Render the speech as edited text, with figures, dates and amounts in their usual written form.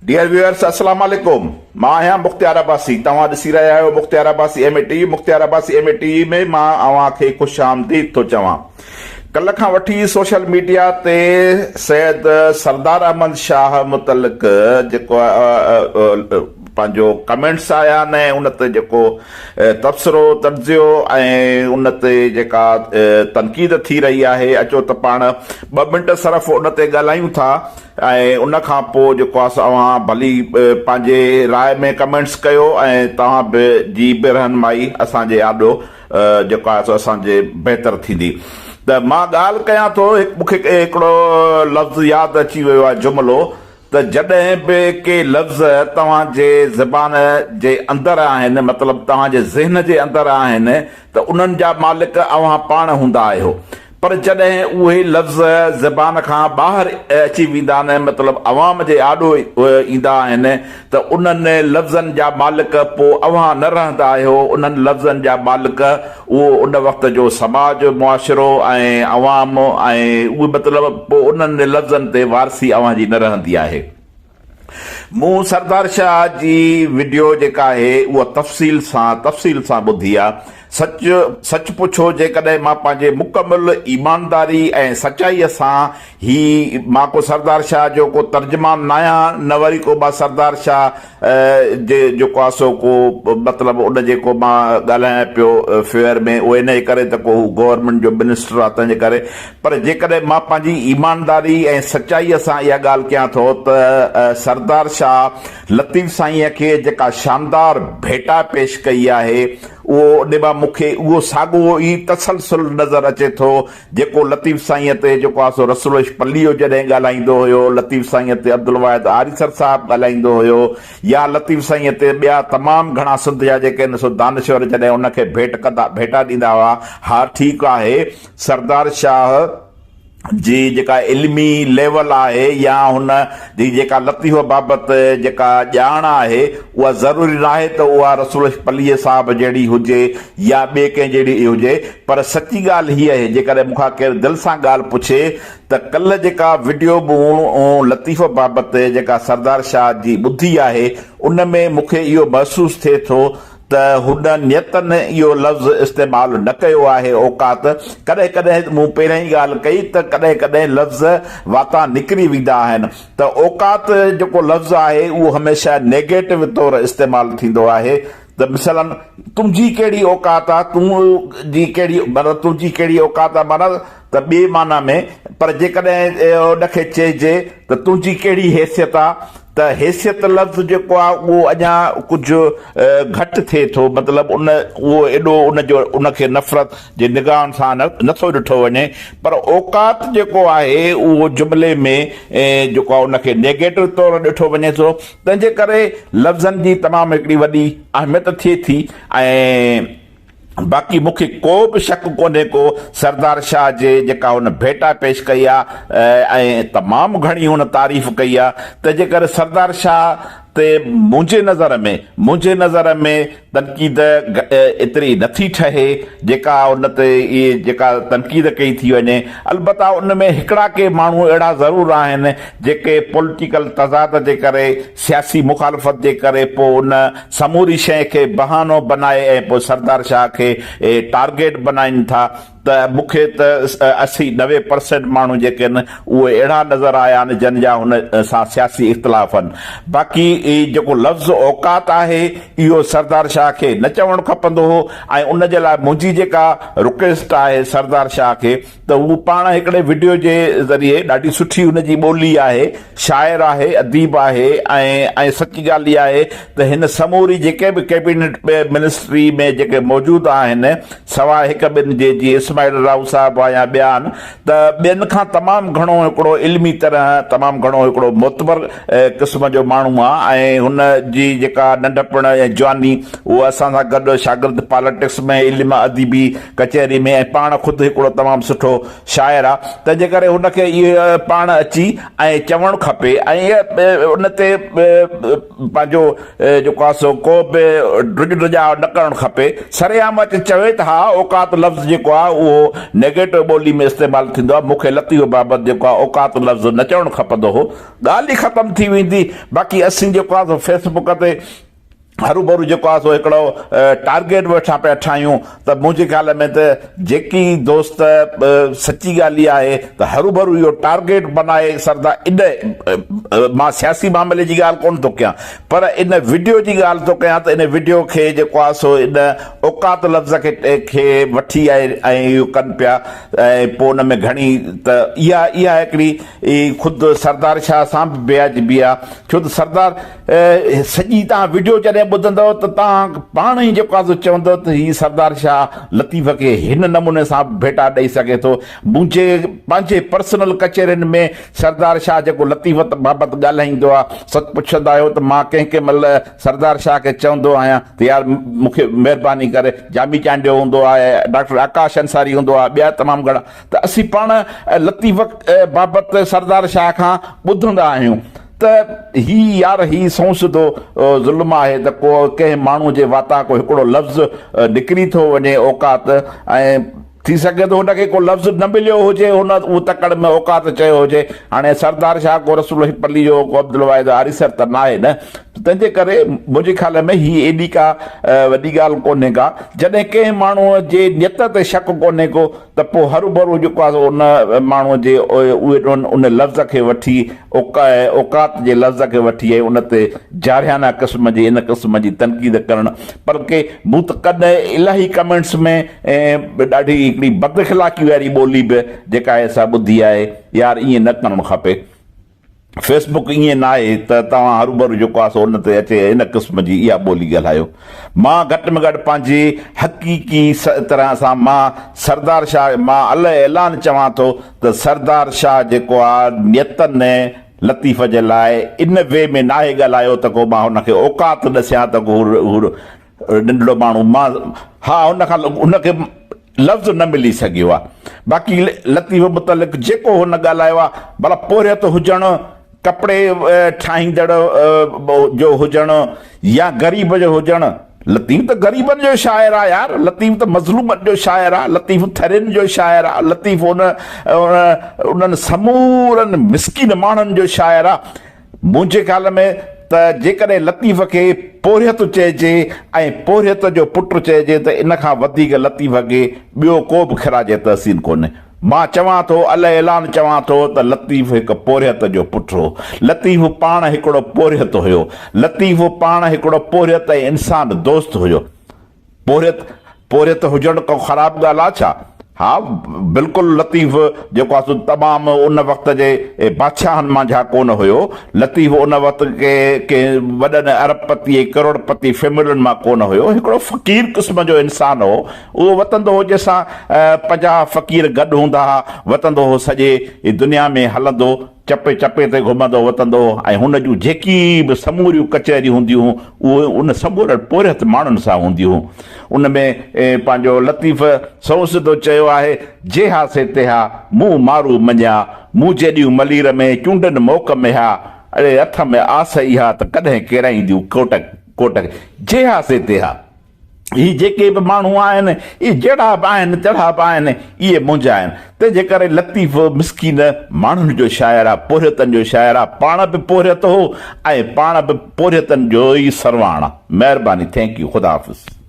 Dear viewers अस्सलाम वालेकुम। मां आहियां मुख्तियार अब्बासी। तव्हां ॾिसी रहिया आहियो मुख्तियार अब्बासी MATV। मुख्तियार अब्बासी MATV में मां अव्हां खे ख़ुश आमदीद थो चवां। कल्ह खां वठी सोशल मीडिया ते सैयद सरदार अहमद शाह मुतलिक़ जेको पंहिंजो कमेंट्स आया आहिनि, उन ते जेको तबसरो तर्जियो ऐं उन ते जेका तनक़ीद थी रही आहे, अचो त पाण 2 मिंट सिर्फ़ उन ते ॻाल्हायूं था ऐं उन खां पोइ जेको आहे तव्हां भली पंहिंजे राय में कमेंट्स कयो ऐं तव्हां बि जी बि रहनुमाई असांजे आॾो जेको आहे असांजे बहितर थींदी। त मां ॻाल्हि कयां थो, मूंखे हिकिड़ो लफ़्ज़ यादि अची वियो आहे, जुमिलो त जॾहिं बि के लफ़्ज़ तव्हांजे ज़बान जे अंदरि आहिनि, मतिलबु तव्हांजे ज़हन जे अंदरि आहिनि, त उन्हनि जा मालिक अव्हां पाण हूंदा आहियो। पर जॾहिं उहे लफ़्ज़ ज़बान खां ॿाहिरि अची वेंदा आहिनि, मतिलबु अवाम जे आॾो ईंदा आहिनि, त उन्हनि लफ़्ज़नि जा मालिक पोइ अव्हां न रहंदा आहियो। उन्हनि लफ़्ज़नि जा मालिक उहो उन वक़्त जो समाज मुआशिरो ऐं अवाम ऐं उहे मतिलबु पोइ उन्हनि लफ़्ज़नि ते वारसी अव्हां जी न रहंदी आहे। मूं सरदार शाह जी वीडियो जेका आहे उहा तफ़सील सां ॿुधी आहे। सच पुछो, जेकॾहिं मां पंहिंजे मुकमिल ईमानदारी ऐं सचाईअ सां मां को सरदार शाह जो को तर्जुमान न आहियां, न वरी को मां सरदार शाह जे जेको आहे सो को मतिलबु उन जेको मां ॻाल्हायां पियो फेयर में, उहो इन जे करे त को गवर्नमेंट जो मिनिस्टर आहे तंहिंजे करे। पर जेकॾहिं मां पंहिंजी ईमानदारी ऐं सचाईअ सां इहा ॻाल्हि कयां थो त सरदार शाह लतीफ़ साईंअ खे जेका शानदार भेटा पेश कई आहे, उहो उन मां मूंखे उहो साॻियो ई तसलसल नज़र अचे थो जेको लतीफ़ साईंअ ते जेको आहे सो रसूल पल्लीअ जॾहिं ॻाल्हाईंदो हुयो, लतीफ़ साईंअ ते अब्दुल वाहिद आरिसर साहिबु ॻाल्हाईंदो हुयो, या लतीफ़ साईंअ ते ॿिया तमामु घणा सिंध जा जेके आहिनि सो दानश्वर जॾहिं उनखे भेटा ॾींदा हुआ। हा, ठीकु आहे, सरदार शाह जी जेका इल्मी लेवल आहे या हुन जी जेका लतीफ़ बाबति जेका ॼाण आहे, उहा ज़रूरी न आहे त उहा रसूल पल्लीअ साहिब जहिड़ी हुजे या ॿिए कंहिं जहिड़ी हुजे। पर सची ॻाल्हि हीअ आहे, जेकॾहिं मूंखां केरु दिलि सां ॻाल्हि पुछे त कल्ह जेका वीडियो मूं लतीफ़ बाबति जेका सरदार शाह जी ॿुधी आहे, उन में मूंखे इहो महसूसु थिए थो त हुन नियतनि इहो लफ़्ज़ इस्तेमालु न कयो आहे। औकात कॾहिं कॾहिं मूं पहिरियों ई ॻाल्हि कई त कॾहिं कॾहिं लफ़्ज़ वाता निकिरी वेंदा आहिनि, त औकात जेको लफ़्ज़ आहे उहो हमेशह नेगेटिव तौरु इस्तेमालु थींदो आहे। त मिसालन, तुंहिंजी कहिड़ी औकात आहे, तुंहिंजी कहिड़ी औकात आहे, माना त ॿिए माना में। पर जेकॾहिं उनखे चइजे त तुंहिंजी कहिड़ी हैसियत आहे, त हैसियत लफ़्ज़ जेको आहे उहो अञा कुझु घटि थिए थो, मतिलबु उहो एॾो उनखे नफ़रत जे निगाहनि सां नथो ॾिठो वञे। पर औकात जेको आहे उहो जुमिले में जेको आहे उनखे नेगेटिव तौरु ॾिठो वञे थो। तंहिंजे करे लफ़्ज़नि जी तमामु हिकिड़ी वॾी अहमियत थिए थी। ऐं बाक़ी मूंखे को बि शक कोन्हे को सरदार शाह जे जेका हुन भेटा पेश कई आहे ऐं तमामु घणी हुन तारीफ़ कई आहे, तंहिंजे करे सरदार शाह ते मुंहिंजे नज़र में तनक़ीद एतिरी नथी ठहे जेका उन ते इहे जेका तनक़ीद कई थी वञे। अलबत्ता उन में हिकिड़ा के माण्हू अहिड़ा ज़रूरु आहिनि जेके पॉलिटिकल तज़ाद जे करे, सियासी मुखालफ़त जे करे पोइ उन समूरी शइ खे बहानो बनाए ऐं पोइ सरदार शाह खे टारगेट बनाइनि था। त मूंखे त 80-90% माण्हू जेके आहिनि उहे अहिड़ा नज़र आया आहिनि जिन जा हुन सां सियासी इख़्तिलाफ़ आहिनि। बाक़ी जेको लफ़्ज़ औकात आहे इहो सरदार शाह खे न चवणु खपंदो हो। ऐं उन जे लाइ मुंहिंजी जेका रिक्वेस्ट आहे सरदार शाह खे, त उहो पाण हिकिड़े वीडियो जे ज़रिए, ॾाढी सुठी हुनजी ॿोली आहे, शाइर आहे, अदीब आहे, ऐं सची ॻाल्हि इहा आहे त हिन समूरी जेके बि कैबिनेट मिनिस्ट्री में जेके मौजूदु आहिनि, सवाइ हिकु ॿिनि जे जीअं इस्माइल राव साहिब या ॿिया आहिनि, त ॿियनि खां तमामु घणो हिकिड़ो इल्मी तरह तमामु घणो हिकिड़ो मोतबर क़िस्म जो माण्हू आहे। ऐं हुन जी जेका नंढपण ऐं जवानी उहा असां सां गॾु शागिर्द पॉलिटिक्स में, इल्म अदीबी कचहरी में, ऐं पाण ख़ुदि हिकिड़ो तमामु सुठो शाइर आहे। तंहिंजे करे हुनखे इहे पाण अची ऐं चवणु खपे ऐं उन ते पंहिंजो जेको आहे सो को बि ड्रिज ड्रिजाव न करणु खपे। सरेआम अची चवे त हा, औकात लफ़्ज़ जेको आहे उहो नेगेटिव ॿोली में इस्तेमालु थींदो आहे। मूंखे लतीफ़ बाबति जेको आहे औकात लफ़्ज़ न चवणु खपंदो हो, ॻाल्हि ई ख़तमु थी वेंदी। बाक़ी असीं जेको आहे फेसबुक ते हरू भरू जेको आहे सो हिकिड़ो टारगेट वेठा पिया ठाहियूं, त मुंहिंजे ख़्याल में त जेकी दोस्त सची ॻाल्हि इहा आहे त हरू भरू इहो टारगेट बनाए सरदार इन मां सियासी मामले जी ॻाल्हि कोन थो कयां, पर इन वीडियो जी ॻाल्हि थो कयां त इन वीडियो खे जेको आहे सो इन औकात लफ़्ज़ खे वठी ऐं इहो कनि पिया, ऐं पोइ उन में घणी त इहा हिकिड़ी ख़ुदि सरदार शाह सां बि बेअदबी आहे। छो त सरदार सॼी तव्हां वीडियो जॾहिं ॿुधंदव त तव्हां पाण ई जेको आहे चवंदव त हीउ सरदार शाह लतीफ़ खे हिन नमूने सां भेटा ॾेई सघे थो। मुंहिंजे पंहिंजे पर्सनल कचहरियुनि में सरदार शाह जेको लतीफ़ बाबति ॻाल्हाईंदो आहे, सच पुछंदा आहियो त मां कंहिं महिल सरदार शाह खे चवंदो आहियां त यार मूंखे महिरबानी करे जामी चांडियो हूंदो आहे, डॉक्टर आकाश अंसारी हूंदो आहे, ॿिया तमामु घणा, त असीं पाण लतीफ़ बाबति सरदार शाह खां ॿुधंदा आहियूं त ही सोचदो ज़ुल्म आहे त को कंहिं माण्हू जे वाता को हिकिड़ो लफ़्ज़ निकिरी थो वञे औकात, ऐं थी सघे थो हुनखे को लफ़्ज़ न मिलियो हुजे, हुन उहो तकड़ में औकात चयो हुजे। हाणे सरदार शाह को रसूल पल्ली जो को अब्दुल वाहिद आरिसर त न आहे न, तंहिंजे करे मुंहिंजे ख़्याल में हीअ एॾी का वॾी ॻाल्हि कोन्हे का। जॾहिं कंहिं माण्हूअ जे नियत ते शक कोन्हे को त पोइ हरू भरू जेको आहे उन माण्हूअ जे उन लफ़्ज़ खे वठी औकात जे लफ़्ज़ खे वठी ऐं उन ते जारियाना क़िस्म जी इन क़िस्म जी तनक़ीद करणु। पर के मूं त कॾहिं इलाही कमेंट्स में ॾाढी हिकिड़ी बदख़लाक़ी वारी ॿोली बि जेका आहे सा ॿुधी आहे, यार ईअं न करणु खपे। फेसबुक ईअं न आहे त तव्हां हरू भरू जेको आहे सो उन ते अचे इन क़िस्म जी इहा ॿोली ॻाल्हायो। मां घटि में घटि पंहिंजी हक़ीक़ी तरह सां मां सरदार शाह मां ऐलान चवां थो त सरदार शाह जेको आहे नियतनि लतीफ़ जे लाइ इन वे में नाहे ॻाल्हायो त को मां हुनखे औकात ॾसियां त को नंढड़ो माण्हू मां हुनखे लफ़्ज़ न मिली सघियो आहे। बाक़ी लतीफ़ मुतलिक़ जेको हुन ॻाल्हायो आहे, भला पोरियत हुजणु, कपिड़े ठाहींदड़ जो हुजणु या ग़रीब जो हुजणु, लतीफ़ त ग़रीबनि जो शाइर आहे यार, लतीफ़ त मज़लूमनि जो शाइर आहे, लतीफ़ थरियुनि जो शाइर आहे, लतीफ़ उन्हनि समूरनि मिसकिन माण्हुनि जो शाइर आहे। मुंहिंजे ख़्याल में त जेकॾहिं लतीफ़ खे पोरियत चइजे ऐं पोरियत जो पुटु चइजे त इन खां वधीक लतीफ़ खे ॿियो को बि ख़िराजे तहसीन कोन्हे। मां चवां थो ऐलान चवां थो त लतीफ़ हिकु पोरियत जो पुटु हो, लतीफ़ पाण हिकिड़ो पोरियत हुयो, लतीफ़ पाण हिकिड़ो पोरियत ऐं इंसान दोस्त हुयो। पोरियत हुजणु को ख़राबु ॻाल्हि आहे छा? हा बिल्कुलु, लतीफ़ जेको आहे तमामु उन वक़्त जे बादशाहनि मंझां कोन हुयो, लतीफ़ उन वक़्त के वॾनि अरबपति ऐं करोड़पति फैमिलियुनि मां कोन हुयो, हिकिड़ो फ़क़ीर क़िस्म जो इंसानु हो। उहो वतंदो हो जंहिंसां 50 फ़क़ीर गॾु हूंदा हुआ, वतंदो हो सॼे दुनिया में हलंदो, चपे चपे ते घुमंदो वतंदो, ऐं हुन जूं जेकी बि समूरियूं कचहरियूं हूंदियूं हुयूं उहे उन समूरनि पोरियत माण्हुनि सां हूंदियूं हुयूं। उन में पंहिंजो लतीफ़ सौंसदो चयो आहे, जे हा से ते हा मूं मारू मञा, मूं जेॾियूं मलीर में चूंडनि मोक में हा, अड़े हथ में आस ई हा त कॾहिं केराईंदियूं कोट जे हा से ते हा। ही जेके बि माण्हू आहिनि इहे जहिड़ा बि आहिनि तहिड़ा बि आहिनि, इहे मुंहिंजा आहिनि। तंहिंजे करे लतीफ़ मिसकीन माण्हुनि जो शाइर आहे, पोरियतनि जो शाइर आहे, पाण बि पोरियत हो ऐं पाण बि पोरियतनि जो ई सरवाण आहे। महिरबानी, थैंक यू, ख़ुदा हाफ़िज़।